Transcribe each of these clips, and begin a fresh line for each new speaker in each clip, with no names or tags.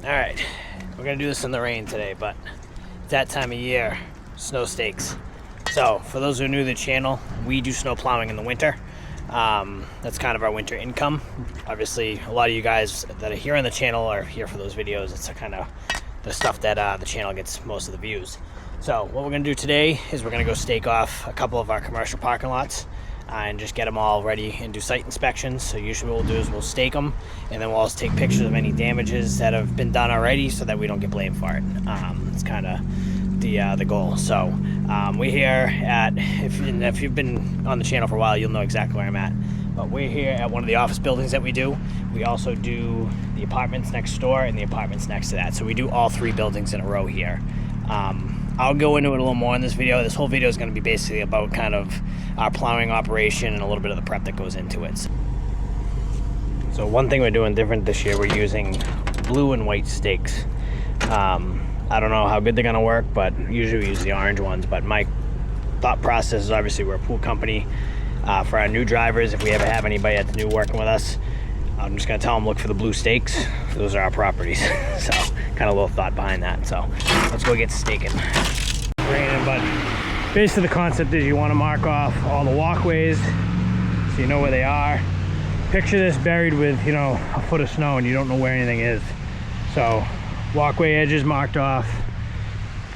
All right, we're gonna do this in the rain today, but it's that time of year, snow stakes. So for those who are new to the channel, we do snow plowing in the winter. That's kind of our winter income. Obviously, a lot of you guys that are here on the channel are here for those videos. It's kind of the stuff that the channel gets most of the views. So what we're gonna do today is we're gonna go stake off a couple of our commercial parking lots and just get them all ready and do site inspections. So usually what we'll do is we'll stake them, and then we'll also take pictures of any damages that have been done already so that we don't get blamed for it. It's kind of the goal. So we're here at, if you've been on the channel for a while, you'll know exactly where I'm at. But we're here at one of the office buildings that we do. We also do the apartments next door and the apartments next to that. So we do all three buildings in a row here. I'll go into it a little more in this video. This whole video is going to be basically about kind of our plowing operation and a little bit of the prep that goes into it. So one thing we're doing different this year, we're using blue and white stakes. I don't know how good they're going to work, but usually we use the orange ones. But my thought process is, obviously we're a pool company. For our new drivers, if we ever have anybody that's new working with us, I'm just going to tell them look for the blue stakes. Those are our properties. So kind of a little thought behind that. So let's go get staking. Raining, but basically the concept is you want to mark off all the walkways so you know where they are. Picture this buried with, you know, a foot of snow and you don't know where anything is. So walkway edges marked off,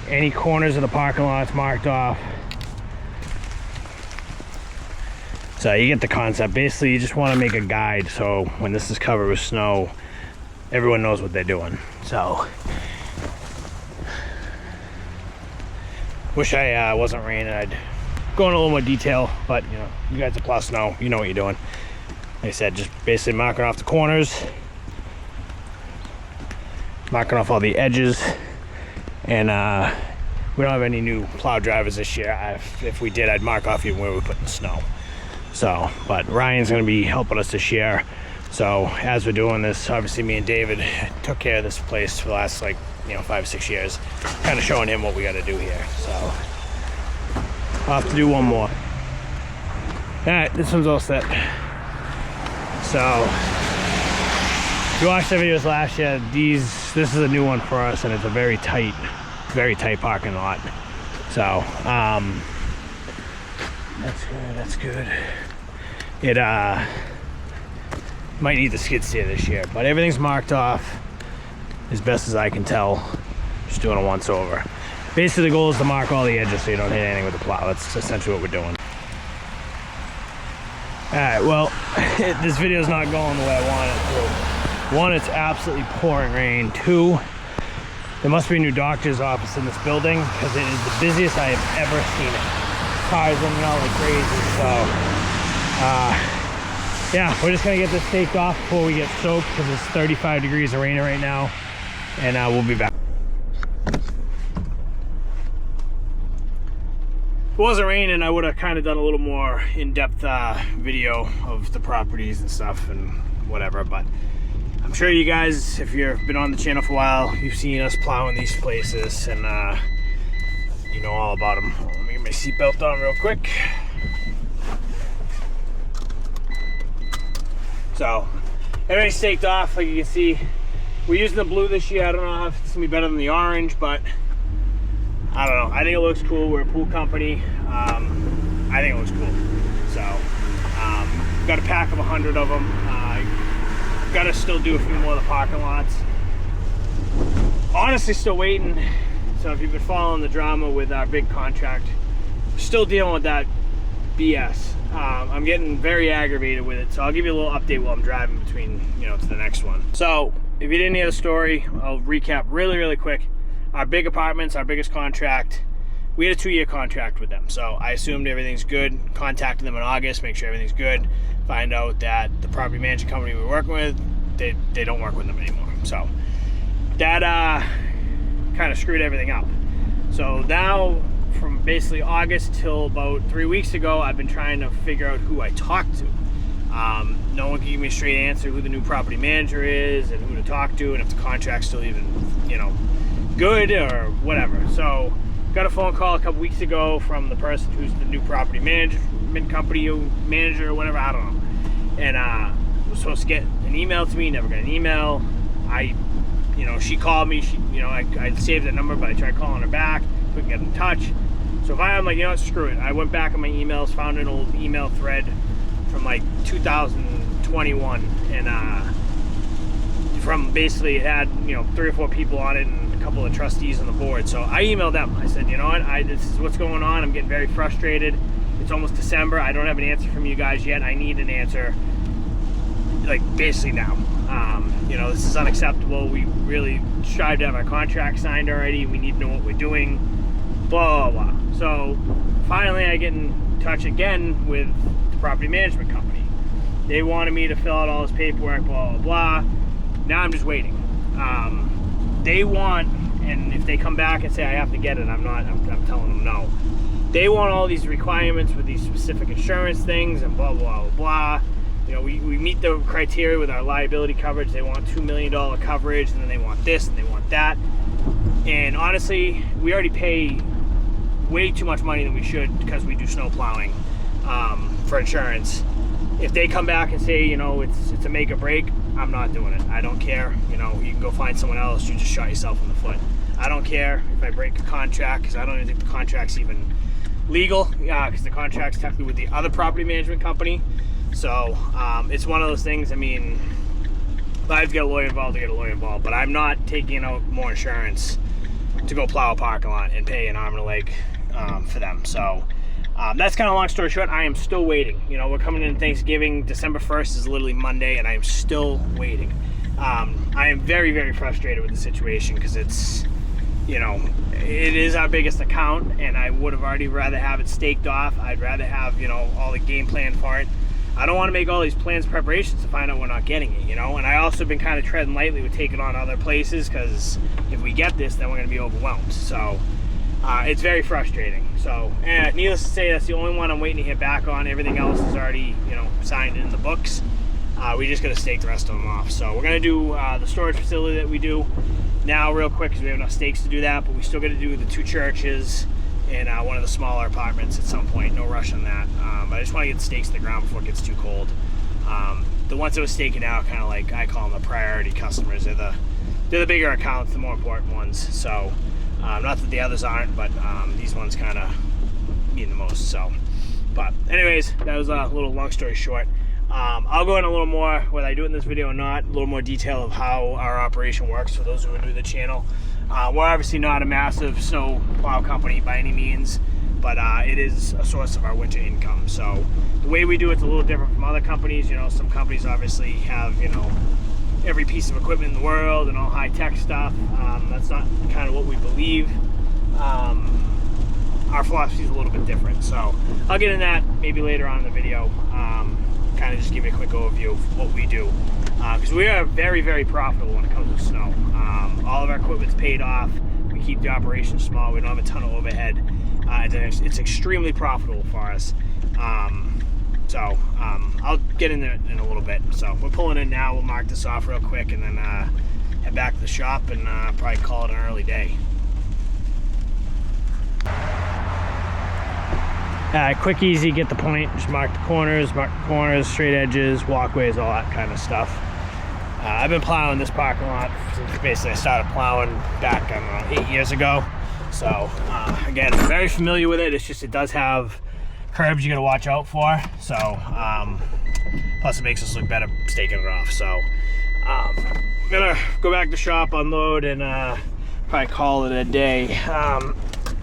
any corners of the parking lots marked off. So you get the concept. Basically you just want to make a guide so when this is covered with snow, everyone knows what they're doing. So wish I wasn't raining. I'd go in a little more detail, but you know, you guys that plow snow, you know what you're doing. Like I said, just basically marking off the corners, marking off all the edges, and we don't have any new plow drivers this year. If we did, I'd mark off even where we put the snow. So, but Ryan's going to be helping us this year. So as we're doing this, obviously me and David took care of this place for the last, like, you know, 5 or 6 years, kind of showing him what we got to do here. So I'll have to do one more. All right, this one's all set. So if you watched the videos last year, this is a new one for us, and it's a very tight parking lot. So that's good. It might need the skid steer this year, but everything's marked off as best as I can tell. Just doing a once over. Basically the goal is to mark all the edges so you don't hit anything with the plow. That's essentially what we're doing. Alright, well, this video is not going the way I want it to. One, it's absolutely pouring rain. Two, there must be a new doctor's office in this building because it is the busiest I have ever seen it. Cars running out like crazy. So yeah, we're just gonna get this staked off before we get soaked because it's 35 degrees of rain right now, and we'll be back. If it wasn't raining, I would have kind of done a little more in-depth video of the properties and stuff and whatever, but I'm sure you guys, if you've been on the channel for a while, you've seen us plowing these places, and you know all about them. Let me get my seatbelt on real quick. So everything's staked off, like you can see. We're using the blue this year. I don't know if it's gonna be better than the orange, but I don't know. I think it looks cool. We're a pool company. I think it looks cool. So got a pack of 100 of them. Got to still do a few more of the parking lots. Honestly, still waiting. So if you've been following the drama with our big contract, still dealing with that BS. I'm getting very aggravated with it, so I'll give you a little update while I'm driving between, you know, to the next one. So if you didn't hear the story, I'll recap really quick. Our big apartments, our biggest contract, we had a 2-year contract with them, so I assumed everything's good. Contacted them in August, make sure everything's good. Find out that the property management company we were working with, they don't work with them anymore. So that kind of screwed everything up. So now, from basically August till about 3 weeks ago, I've been trying to figure out who I talked to. No one can give me a straight answer who the new property manager is and who to talk to, and if the contract's still even, you know, good or whatever. So got a phone call a couple weeks ago from the person who's the new property management company manager or whatever, I don't know. And was supposed to get an email to me, never got an email. I you know, she called me. She, you know, I saved that number, but I tried calling her back. Couldn't get in touch. So I'm like, you know what, screw it. I went back on my emails, found an old email thread from like 2021, and from basically it had, you know, 3 or 4 people on it and a couple of trustees on the board. So I emailed them. I said, you know what, this is what's going on. I'm getting very frustrated. It's almost December. I don't have an answer from you guys yet. I need an answer, like, basically now. You know, this is unacceptable. We really strive to have our contract signed already. We need to know what we're doing, blah, blah, blah. So finally I get in touch again with the property management company. They wanted me to fill out all this paperwork, blah, blah, blah. Now I'm just waiting. They want, and if they come back and say I have to get it, I'm telling them no. They want all these requirements with these specific insurance things and blah, blah, blah, blah. You know, we meet the criteria with our liability coverage. They want $2 million coverage, and then they want this and they want that. And honestly, we already pay way too much money than we should because we do snow plowing for insurance. If they come back and say, you know, it's a make or break, I'm not doing it. I don't care. You know, you can go find someone else. You just shot yourself in the foot. I don't care if I break a contract, because I don't even think the contract's even legal, because the contract's technically with the other property management company. So it's one of those things. I mean, if I have to get a lawyer involved, I get a lawyer involved, but I'm not taking out more insurance to go plow a parking lot and pay an arm and a leg for them. So that's kind of long story short. I am still waiting. You know, we're coming into Thanksgiving. December 1st is literally Monday, and I am still waiting. I am very, very frustrated with the situation because it's, you know, it is our biggest account, and I would have already rather have it staked off. I'd rather have, you know, all the game plan for it. I don't want to make all these plans, preparations to find out we're not getting it, you know. And I also been kind of treading lightly with taking on other places, because if we get this, then we're going to be overwhelmed. So it's very frustrating. So needless to say, that's the only one I'm waiting to hear back on. Everything else is already, you know, signed in the books. We just got to stake the rest of them off. So we're going to do the storage facility that we do now real quick, because we have enough stakes to do that. But we still got to do the 2 churches and one of the smaller apartments at some point. No rush on that. But I just want to get the stakes in the ground before it gets too cold. The ones that were staking out, kind of like I call them the priority customers. They're the bigger accounts, the more important ones. So not that the others aren't, but these ones kind of mean the most. So, but anyways, that was a little long story short. I'll go in a little more, whether I do it in this video or not, a little more detail of how our operation works for those who are new to the channel. We're obviously not a massive snow plow company by any means, but it is a source of our winter income. So the way we do it's a little different from other companies. You know, some companies obviously have, you know, every piece of equipment in the world and all high-tech stuff. That's not kind of what we believe. Our philosophy is a little bit different. So I'll get in that maybe later on in the video. Kind of just give you a quick overview of what we do, because we are very, very profitable when it comes to snow. All of our equipment's paid off. We keep the operation small. We don't have a ton of overhead. It's extremely profitable for us. So I'll get in there in a little bit. So we're pulling in now. We'll mark this off real quick and then head back to the shop and probably call it an early day. Quick, easy, get the point. Just mark the corners, straight edges, walkways, all that kind of stuff. I've been plowing this parking lot since basically I started plowing back, I don't know, 8 years ago. So again, I'm very familiar with it. It's just, it does have curbs you got to watch out for. So plus it makes us look better staking it off. So I'm gonna go back to the shop, unload, and probably call it a day.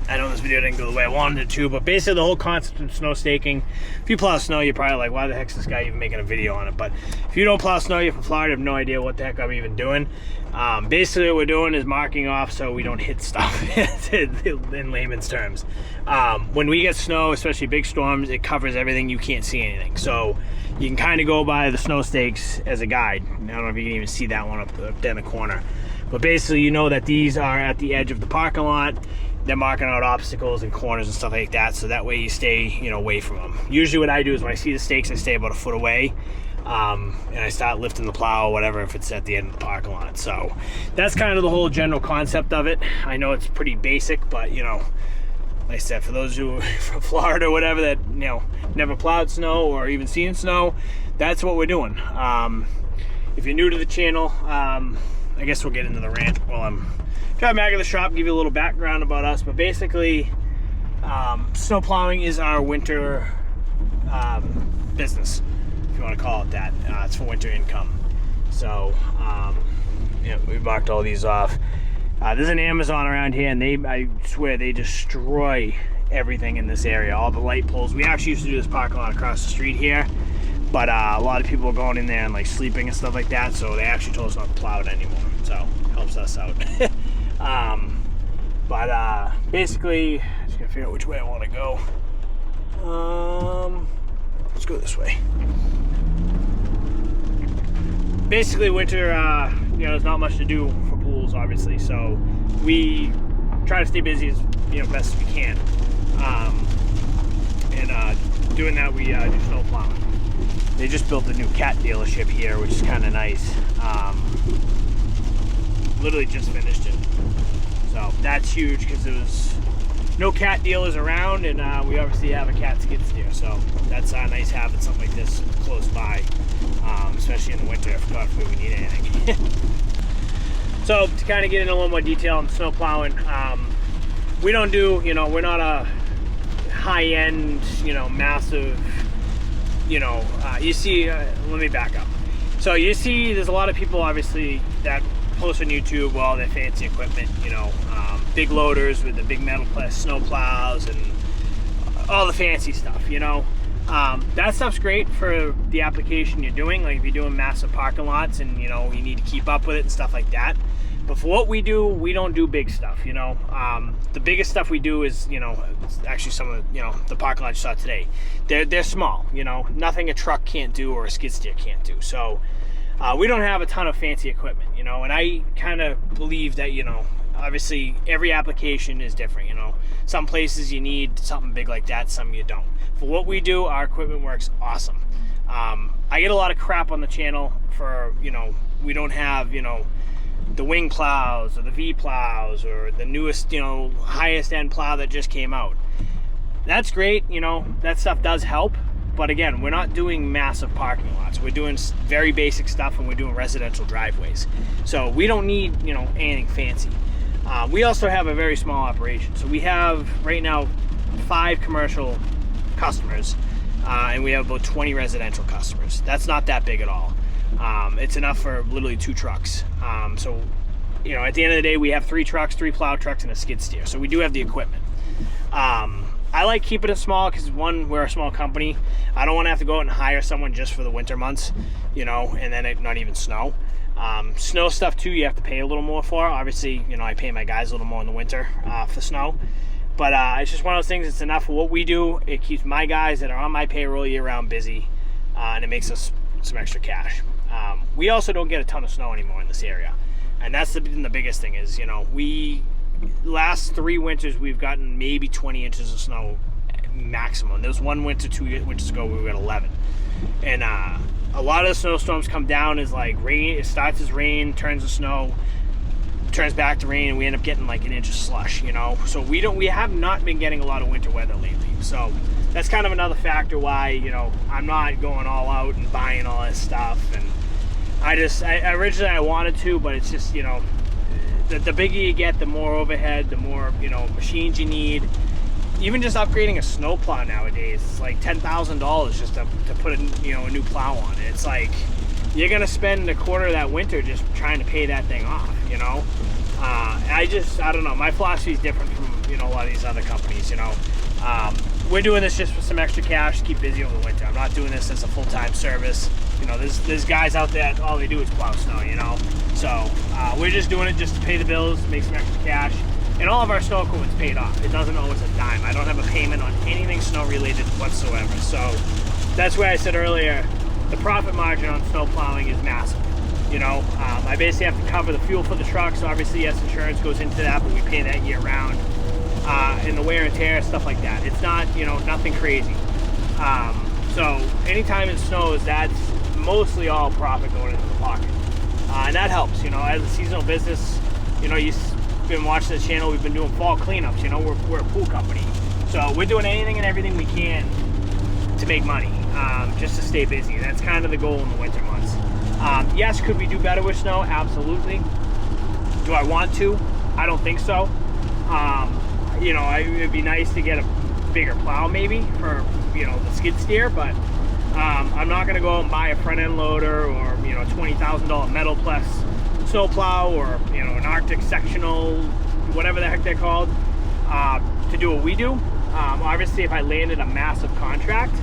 I know this video didn't go the way I wanted it to, but basically the whole concept of snow staking, if you plow snow, you're probably like, why the heck's this guy even making a video on it? But if you don't plow snow, you're from Florida, you have no idea what the heck I'm even doing. Basically what we're doing is marking off so we don't hit stuff in layman's terms. When we get snow, especially big storms, it covers everything. You can't see anything. So you can kind of go by the snow stakes as a guide. I don't know if you can even see that one up there in the corner. But basically you know that these are at the edge of the parking lot. They're marking out obstacles and corners and stuff like that, so that way you stay, you know, away from them. Usually what I do is when I see the stakes, I stay about a foot away, and I start lifting the plow or whatever if it's at the end of the parking lot. So that's kind of the whole general concept of it. I know it's pretty basic, but you know, like I said, for those who are from Florida or whatever that, you know, never plowed snow or even seen snow, that's what we're doing. If you're new to the channel, I guess we'll get into the rant while I'm driving back to the shop, give you a little background about us. But basically, snow plowing is our winter business, if you want to call it that. It's for winter income. So, yeah, we marked all these off. There's an Amazon around here, and I swear, they destroy everything in this area. All the light poles. We actually used to do this parking lot across the street here, but a lot of people are going in there and like sleeping and stuff like that, so they actually told us not to plow it anymore, so it helps us out. But basically, I just gotta figure out which way I want to go. Let's go this way. Basically, winter, you know, there's not much to do for pools, obviously, so we try to stay busy as best as we can. And doing that, we do snow plowing. They just built a new cat dealership here, which is kind of nice. Literally just finished it. So that's huge because there was no cat dealers around, and we obviously have a cat skid steer. So that's nice having something like this close by, especially in the winter if God forbid we need anything. So to kind of get into a little more detail on snow plowing, we don't do, we're not a high-end, massive, you see, let me back up. So you see there's a lot of people obviously that post on YouTube all their fancy equipment, big loaders with the big metal snow plows and all the fancy stuff, that stuff's great for the application you're doing, like if you're doing massive parking lots and you need to keep up with it and stuff like that. But for what we do, we don't do big stuff, The biggest stuff we do is, actually some of the parking lots you saw today. They're small, nothing a truck can't do or a skid steer can't do. So we don't have a ton of fancy equipment, and I kind of believe that, obviously every application is different, Some places you need something big like that, some you don't. For what we do, our equipment works awesome. I get a lot of crap on the channel for, we don't have, the wing plows or the V plows or the newest, highest end plow that just came out. That's great, that stuff does help. But again, we're not doing massive parking lots. We're doing very basic stuff, and we're doing residential driveways. So we don't need, anything fancy. We also have a very small operation. So we have right now 5 commercial customers, and we have about 20 residential customers. That's not that big at all. It's enough for literally 2 trucks. So, at the end of the day, we have 3 trucks, 3 plow trucks, and a skid steer. So we do have the equipment. I like keeping it small because, one, we're a small company. I don't want to have to go out and hire someone just for the winter months, and then it not even snow. Snow stuff, too, you have to pay a little more for. Obviously, I pay my guys a little more in the winter for snow. But it's just one of those things. It's enough for what we do. It keeps my guys that are on my payroll year-round busy, and it makes us some extra cash. We also don't get a ton of snow anymore in this area, and that's the biggest thing is, last 3 winters we've gotten maybe 20 inches of snow maximum. There was one winter 2 winters ago we got 11, and a lot of the snowstorms come down as like rain. It starts as rain, turns to snow, turns back to rain, and we end up getting like an inch of slush, so we have not been getting a lot of winter weather lately. So that's kind of another factor why I'm not going all out and buying all this stuff. And originally I wanted to, but it's just the bigger you get, the more overhead, the more machines you need. Even just upgrading a snow plow nowadays, it's like $10,000 just to put a new plow on it. It's like you're gonna spend a quarter of that winter just trying to pay that thing off. I don't know. My philosophy is different from a lot of these other companies. We're doing this just for some extra cash to keep busy over the winter. I'm not doing this as a full-time service. There's guys out there that all they do is plow snow. So we're just doing it just to pay the bills, make some extra cash, and all of our snow equipment's paid off. It doesn't owe us a dime. I don't have a payment on anything snow related whatsoever. So that's why I said earlier, the profit margin on snow plowing is massive. I basically have to cover the fuel for the trucks. Obviously, yes, insurance goes into that, but we pay that year round. And the wear and tear, stuff like that. It's not, nothing crazy. So anytime it snows, that's mostly all profit going into the pocket. And that helps, as a seasonal business, you've been watching this channel, we've been doing fall cleanups, we're a pool company. So we're doing anything and everything we can to make money, just to stay busy. That's kind of the goal in the winter months. Yes, could we do better with snow? Absolutely. Do I want to? I don't think so. You know, it'd be nice to get a bigger plow maybe for, you know, the skid steer, but I'm not gonna go out and buy a front end loader or, you know, $20,000 metal plus snow plow, or, you know, an Arctic sectional, whatever the heck they're called, to do what we do. Obviously, if I landed a massive contract,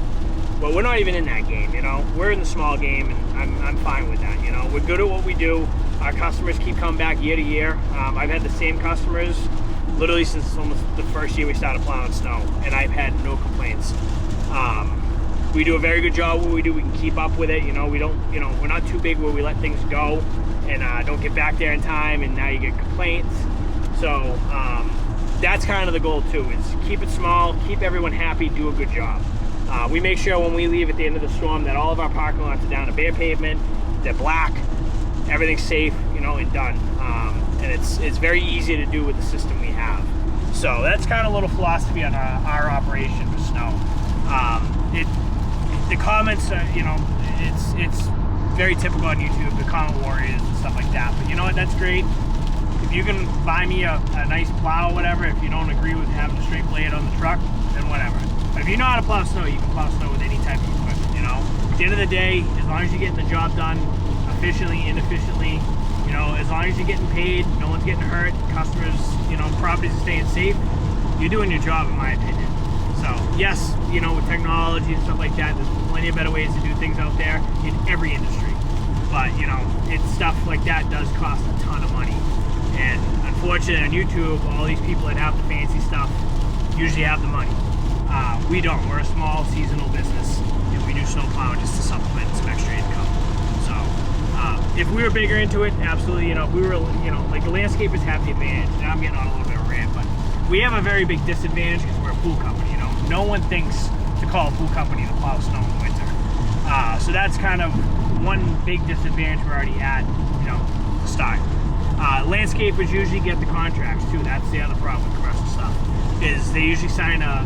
well, we're not even in that game, you know. We're in the small game, and I'm fine with that, you know. We're good at what we do. Our customers keep coming back year to year. I've had the same customers literally since almost the first year we started plowing snow, and I've had no complaints. We do a very good job what we do. We can keep up with it, you know. We don't, you know, we're not too big where we let things go and don't get back there in time, and now you get complaints. So that's kind of the goal too, is keep it small, keep everyone happy, do a good job. We make sure when we leave at the end of the storm that all of our parking lots are down to bare pavement, they're black, everything's safe, you know, and done. And it's very easy to do with the system we have. So that's kind of a little philosophy on our operation for snow. The comments, you know, it's very typical on YouTube, the comment warriors and stuff like that. But you know what, that's great. If you can buy me a nice plow or whatever, if you don't agree with having a straight blade on the truck, then whatever. But if you know how to plow snow, you can plow snow with any type of equipment, you know. At the end of the day, as long as you're getting the job done efficiently, inefficiently, you know, as long as you're getting paid, no one's getting hurt, customers, you know, properties are staying safe, you're doing your job, in my opinion. So yes, you know, with technology and stuff like that, there's plenty of better ways to do things out there in every industry. But, you know, it's stuff like that does cost a ton of money. And unfortunately on YouTube, all these people that have the fancy stuff usually have the money. We don't. We're a small seasonal business, and we do snow plowing just to supplement some extra income. So if we were bigger into it, absolutely, you know, if we were, you know, like the landscapers have the advantage. Now I'm getting on a little bit of a rant, but we have a very big disadvantage because we're a pool company, you know. No one thinks to call a pool company to plow snow in the winter. So that's kind of one big disadvantage we're already at, you know, to start. Landscapers usually get the contracts too. That's the other problem with commercial stuff, is they usually sign a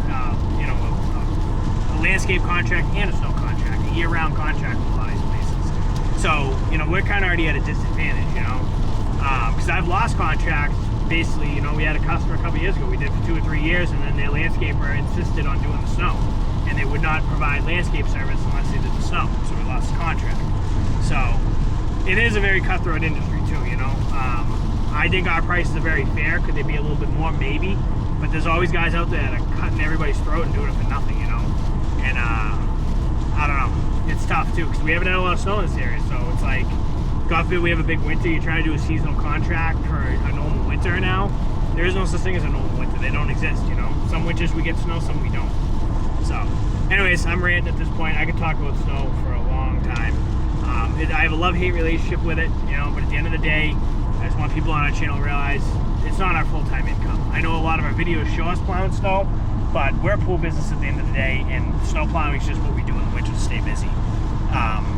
landscape contract and a snow contract, a year-round contract with a lot of these places. So, you know, we're kind of already at a disadvantage, you know, because I've lost contracts. Basically, you know, we had a customer a couple years ago, we did for 2 or 3 years, and then their landscaper insisted on doing the snow, and they would not provide landscape service unless they did the snow, so we lost the contract. So it is a very cutthroat industry too, you know. I think our prices are very fair. Could they be a little bit more? Maybe. But there's always guys out there that are cutting everybody's throat and doing it for nothing, you know. And I don't know. It's tough too, because we haven't had a lot of snow in this area. So it's like, God forbid we have a big winter, you try to do a seasonal contract for a normal winter now. There is no such thing as a normal winter. They don't exist, you know. Some winters we get snow, some we don't. So anyways, I'm ranting at this point. I could talk about snow for a long time. I have a love-hate relationship with it, you know, but at the end of the day, I just want people on our channel to realize it's not our full-time income. I know a lot of our videos show us plowing snow, but we're a pool business at the end of the day, and snow plowing is just what we do in the winter to stay busy.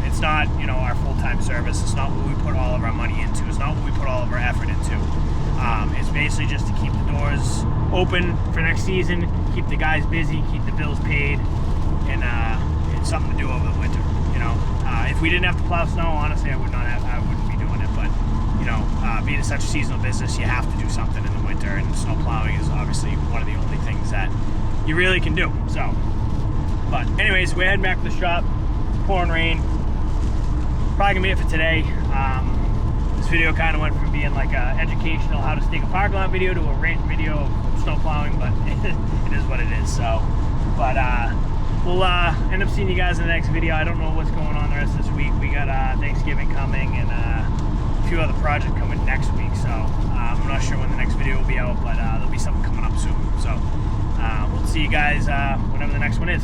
It's not, you know, our full-time service. It's not what we put all of our money into. It's not what we put all of our effort into. It's basically just to keep the doors open for next season, keep the guys busy, keep the bills paid, and it's something to do over the winter, you know. If we didn't have to plow snow, honestly, I wouldn't be doing it. But, you know, being such a seasonal business, you have to do something in the winter, and snow plowing is obviously one of the only things that you really can do. So, but anyways, we're heading back to the shop. Pouring rain. Probably gonna be it for today. This video kind of went from being like a educational how to stake a parking lot video to a rant video of snow plowing, but it is what it is. So, but we'll end up seeing you guys in the next video. I don't know what's going on the rest of this week. We got Thanksgiving coming and a few other projects coming next week. So I'm not sure when the next video will be out, but there'll be something coming up soon. So we'll see you guys whenever the next one is.